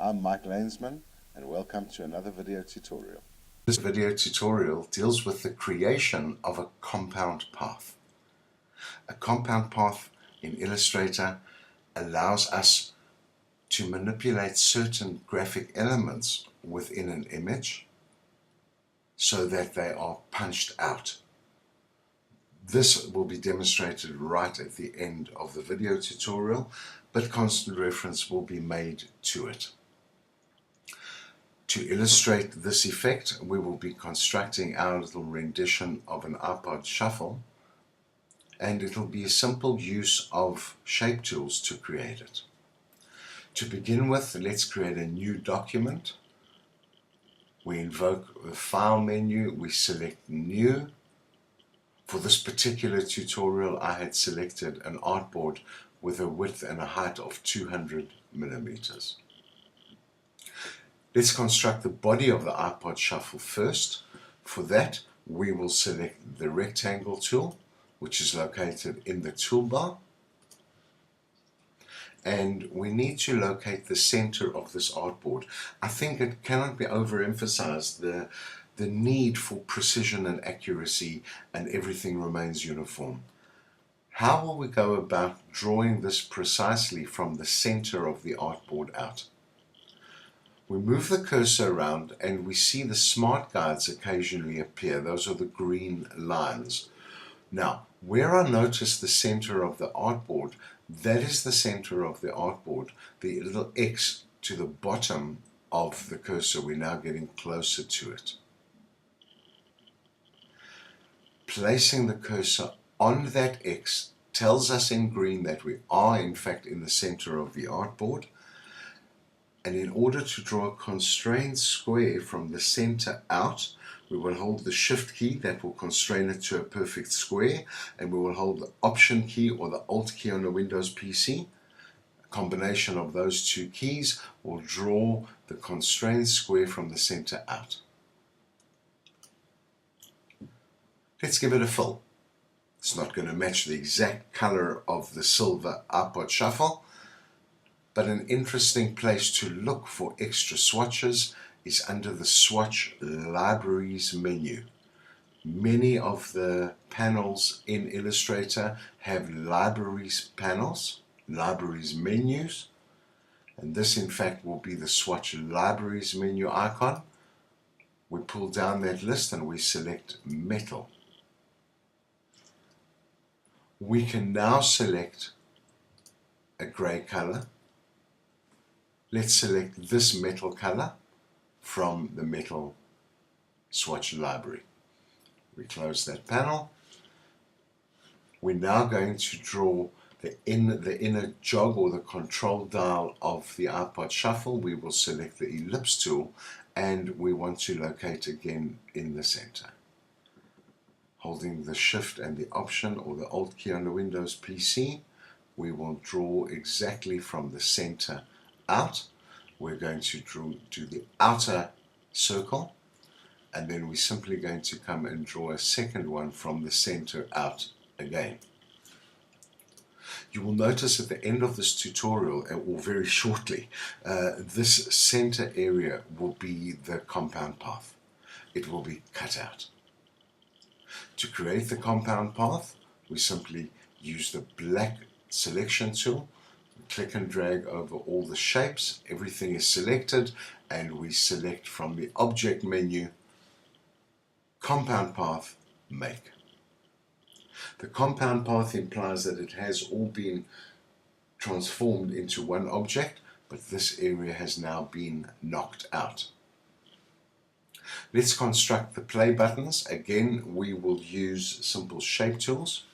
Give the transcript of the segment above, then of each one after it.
I'm Mike Lanesman and welcome to another video tutorial. This video tutorial deals with the creation of a compound path. A compound path in Illustrator allows us to manipulate certain graphic elements within an image so that they are punched out. This will be demonstrated right at the end of the video tutorial, but constant reference will be made to it. To illustrate this effect, we will be constructing our little rendition of an iPod shuffle, and it will be a simple use of shape tools to create it. To begin with, let's create a new document. We invoke the File menu, we select New. For this particular tutorial, I had selected an artboard with a width and a height of 200 millimeters. Let's construct the body of the iPod shuffle first. For that, we will select the rectangle tool, which is located in the toolbar. And we need to locate the center of this artboard. I think it cannot be overemphasized, the need for precision and accuracy, and everything remains uniform. How will we go about drawing this precisely from the center of the artboard out? We move the cursor around and we see the smart guides occasionally appear. Those are the green lines. Now, where I notice the center of the artboard, that is the center of the artboard. The little X to the bottom of the cursor, we're now getting closer to it. Placing the cursor on that X tells us in green that we are in fact in the center of the artboard. And in order to draw a constrained square from the center out, we will hold the Shift key, that will constrain it to a perfect square, and we will hold the Option key or the Alt key on a Windows PC. A combination of those two keys will draw the constrained square from the center out. Let's give it a fill. It's not going to match the exact color of the silver iPod shuffle, but an interesting place to look for extra swatches is under the Swatch Libraries menu. Many of the panels in Illustrator have libraries panels, libraries menus, and this in fact will be the Swatch Libraries menu icon. We pull down that list and we select Metal. We can now select a gray color. Let's select this metal color from the metal swatch library. We close that panel. We're now going to draw the inner jog or the control dial of the iPod shuffle. We will select the ellipse tool and we want to locate again in the center. Holding the Shift and the Option or the Alt key on the Windows PC, we will draw exactly from the center out. We're going to do the outer circle, and then we're simply going to come and draw a second one from the center out again. You will notice at the end of this tutorial, or very shortly, this center area will be the compound path. It will be cut out. To create the compound path, we simply use the black selection tool. Click and drag over all the shapes. Everything is selected, and we select from the Object menu, Compound Path, Make. The compound path implies that it has all been transformed into one object, but this area has now been knocked out. Let's construct the play buttons. Again, we will use simple shape tools.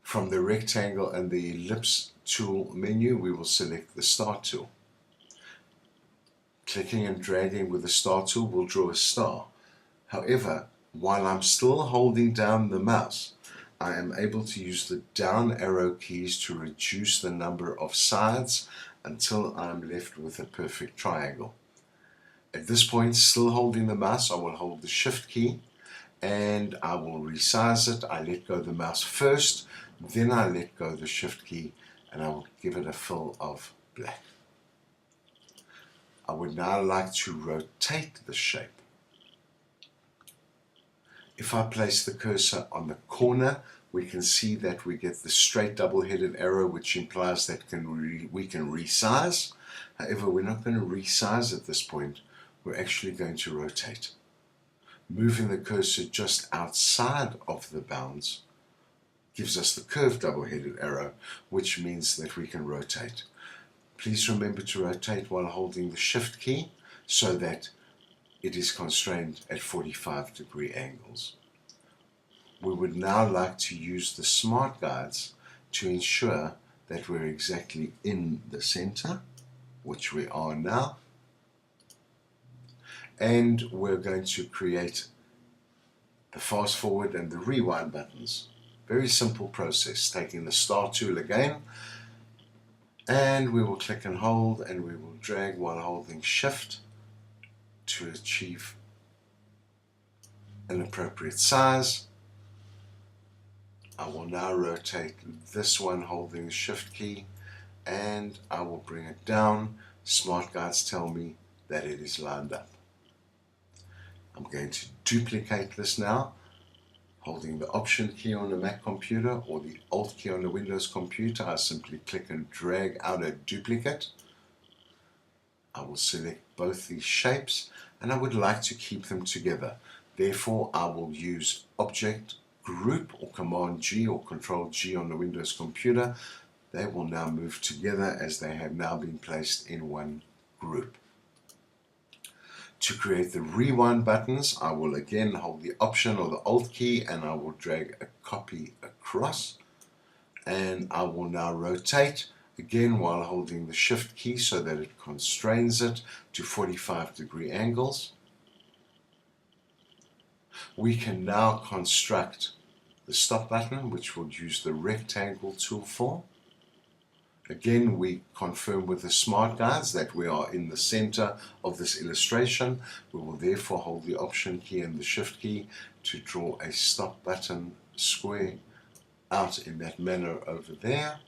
From the rectangle and the ellipse tool menu, we will select the Start tool. Clicking and dragging with the Start tool will draw a star. However, while I'm still holding down the mouse, I am able to use the down arrow keys to reduce the number of sides until I'm left with a perfect triangle. At this point, still holding the mouse, I will hold the Shift key and I will resize it. I let go the mouse first, then I let go the Shift key, and I will give it a fill of black. I would now like to rotate the shape. If I place the cursor on the corner, we can see that we get the straight double-headed arrow, which implies that we can resize. However, we're not going to resize at this point. We're actually going to rotate. Moving the cursor just outside of the bounds gives us the curved double-headed arrow, which means that we can rotate. Please remember to rotate while holding the Shift key so that it is constrained at 45-degree angles. We would now like to use the Smart Guides to ensure that we're exactly in the center, which we are now. And we're going to create the fast forward and the rewind buttons. Very simple process, taking the star tool again, and we will click and hold, and we will drag while holding Shift to achieve an appropriate size. I will now rotate this one holding the Shift key, and I will bring it down. Smart Guides tell me that it is lined up. I'm going to duplicate this now, holding the Option key on the Mac computer or the Alt key on the Windows computer. I simply click and drag out a duplicate. I will select both these shapes, and I would like to keep them together. Therefore, I will use Object, Group, or Command G or Control G on the Windows computer. They will now move together as they have now been placed in one group. To create the rewind buttons, I will again hold the Option or the Alt key, and I will drag a copy across, and I will now rotate again while holding the Shift key so that it constrains it to 45-degree angles. We can now construct the stop button, which we'll use the rectangle tool for. Again, we confirm with the Smart Guides that we are in the center of this illustration. We will therefore hold the Option key and the Shift key to draw a stop button square out in that manner over there.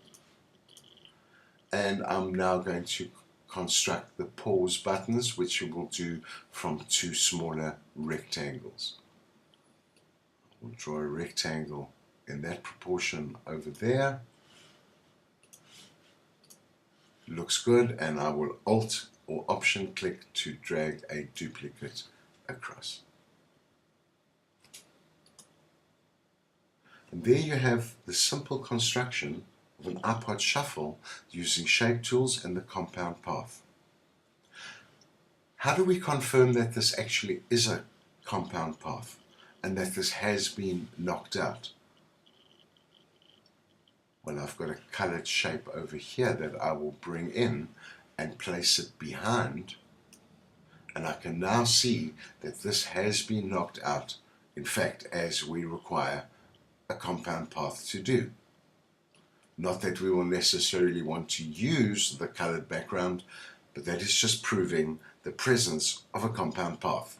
And I'm now going to construct the pause buttons, which we will do from two smaller rectangles. We'll draw a rectangle in that proportion over there. Looks good, and I will Alt or Option click to drag a duplicate across. And there you have the simple construction of an iPod Shuffle using shape tools and the compound path. How do we confirm that this actually is a compound path and that this has been knocked out? Well, I've got a colored shape over here that I will bring in and place it behind, and I can now see that this has been knocked out, in fact, as we require a compound path to do. Not that we will necessarily want to use the colored background, but that is just proving the presence of a compound path.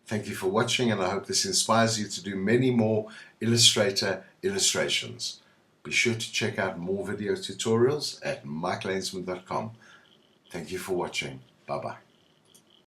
Thank you for watching, and I hope this inspires you to do many more Illustrator illustrations. Be sure to check out more video tutorials at mikelanesman.com. Thank you for watching. Bye-bye.